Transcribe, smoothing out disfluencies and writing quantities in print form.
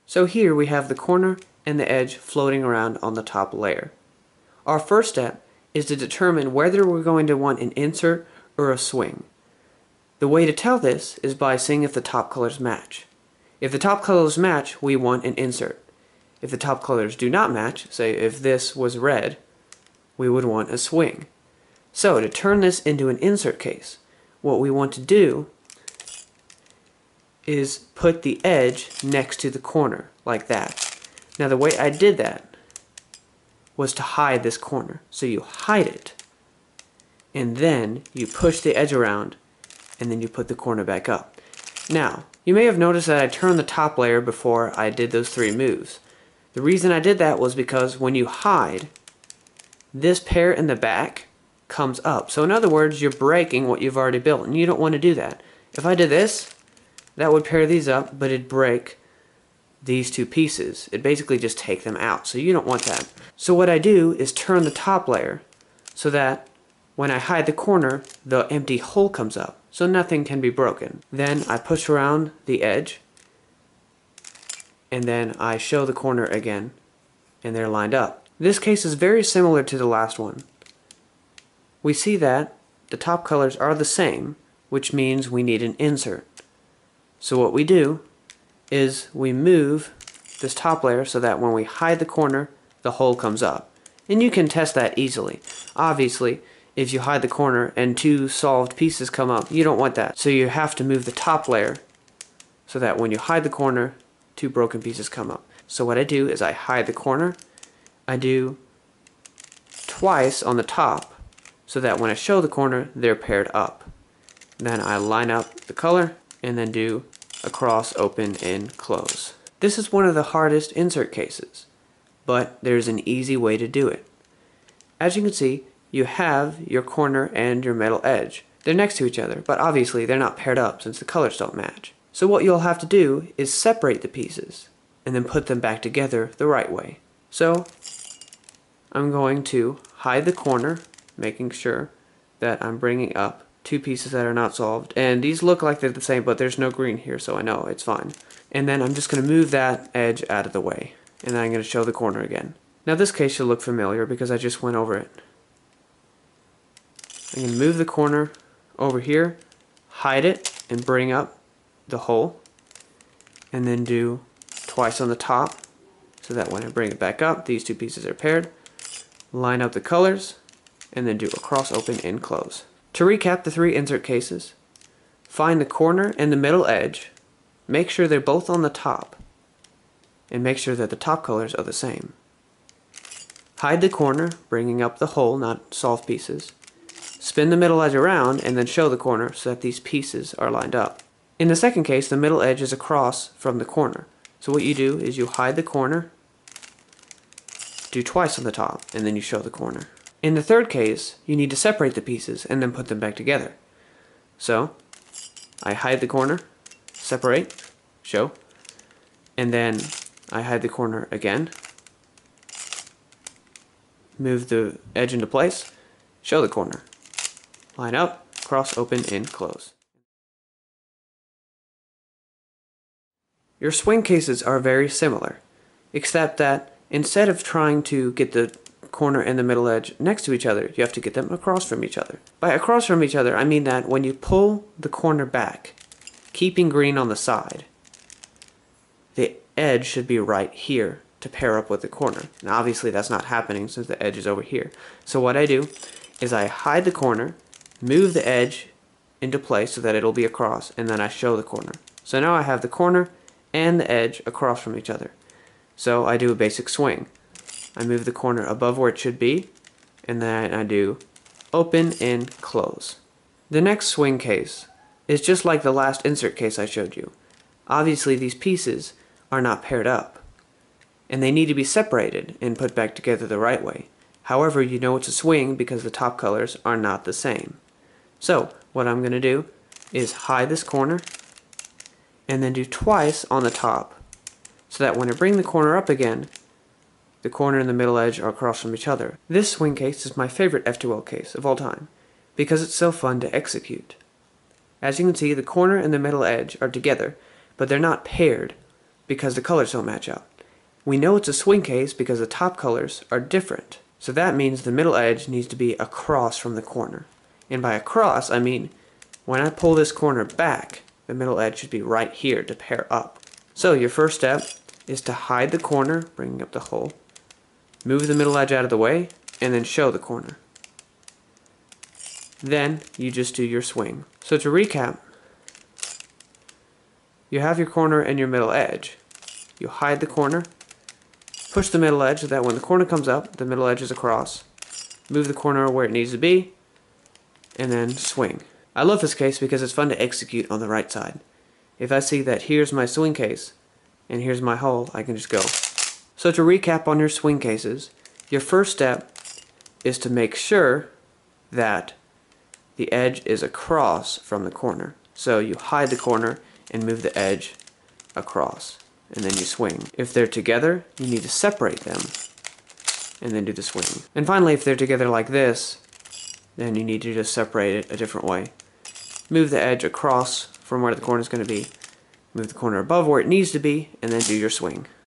So here we have the corner and the edge floating around on the top layer. Our first step is to determine whether we're going to want an insert or a swing. The way to tell this is by seeing if the top colors match. If the top colors match, we want an insert. If the top colors do not match, say if this was red, we would want a swing. So to turn this into an insert case, what we want to do is put the edge next to the corner, like that. Now the way I did that was to hide this corner. So you hide it, and then you push the edge around, and then you put the corner back up. Now, you may have noticed that I turned the top layer before I did those three moves. The reason I did that was because when you hide, this pair in the back comes up. So in other words, you're breaking what you've already built, and you don't want to do that. If I did this, that would pair these up, but it'd break these two pieces. It'd basically just take them out, so you don't want that. So what I do is turn the top layer so that when I hide the corner, the empty hole comes up, so nothing can be broken. Then I push around the edge, and then I show the corner again, and they're lined up. This case is very similar to the last one. We see that the top colors are the same, which means we need an insert. So what we do is we move this top layer so that when we hide the corner, the hole comes up. And you can test that easily. Obviously, if you hide the corner and two solved pieces come up, you don't want that. So you have to move the top layer so that when you hide the corner, two broken pieces come up. So what I do is I hide the corner. I do twice on the top so that when I show the corner, they're paired up. Then I line up the color and then do a cross, open, and close. This is one of the hardest insert cases, but there's an easy way to do it. As you can see, you have your corner and your metal edge. They're next to each other, but obviously they're not paired up since the colors don't match. So what you'll have to do is separate the pieces and then put them back together the right way. So I'm going to hide the corner, making sure that I'm bringing up two pieces that are not solved, and these look like they're the same, but there's no green here, so I know it's fine. And then I'm just going to move that edge out of the way, and then I'm going to show the corner again. Now this case should look familiar because I just went over it. I'm going to move the corner over here, hide it, and bring up the hole, and then do twice on the top so that when I bring it back up, these two pieces are paired. Line up the colors, and then do a cross, open, and close. To recap the three insert cases, find the corner and the middle edge, make sure they're both on the top, and make sure that the top colors are the same. Hide the corner, bringing up the hole, not solved pieces. Spin the middle edge around and then show the corner so that these pieces are lined up. In the second case, the middle edge is across from the corner. So what you do is you hide the corner, do twice on the top, and then you show the corner. In the third case, you need to separate the pieces and then put them back together. So I hide the corner, separate, show, and then I hide the corner again, move the edge into place, show the corner, line up, cross, open, and close. Your swing cases are very similar, except that instead of trying to get the corner and the middle edge next to each other, you have to get them across from each other. By across from each other, I mean that when you pull the corner back, keeping green on the side, the edge should be right here to pair up with the corner. Now obviously that's not happening since the edge is over here. So what I do is I hide the corner, move the edge into place so that it'll be across, and then I show the corner. So now I have the corner and the edge across from each other. So I do a basic swing. I move the corner above where it should be, and then I do open and close. The next swing case is just like the last insert case I showed you. Obviously these pieces are not paired up, and they need to be separated and put back together the right way. However, you know it's a swing because the top colors are not the same. So what I'm going to do is hide this corner and then do twice on the top so that when I bring the corner up again, the corner and the middle edge are across from each other. This swing case is my favorite F2L case of all time because it's so fun to execute. As you can see, the corner and the middle edge are together, but they're not paired because the colors don't match out. We know it's a swing case because the top colors are different. So that means the middle edge needs to be across from the corner. And by across, I mean when I pull this corner back, the middle edge should be right here to pair up. So your first step is to hide the corner, bringing up the hole, move the middle edge out of the way, and then show the corner. Then you just do your swing. So to recap, you have your corner and your middle edge. You hide the corner, push the middle edge so that when the corner comes up, the middle edge is across. Move the corner where it needs to be, and then swing. I love this case because it's fun to execute on the right side. If I see that here's my swing case, and here's my hole, I can just go. So to recap on your swing cases, your first step is to make sure that the edge is across from the corner. So you hide the corner and move the edge across, and then you swing. If they're together, you need to separate them, and then do the swing. And finally, if they're together like this, then you need to just separate it a different way. Move the edge across from where the corner is going to be, move the corner above where it needs to be, and then do your swing.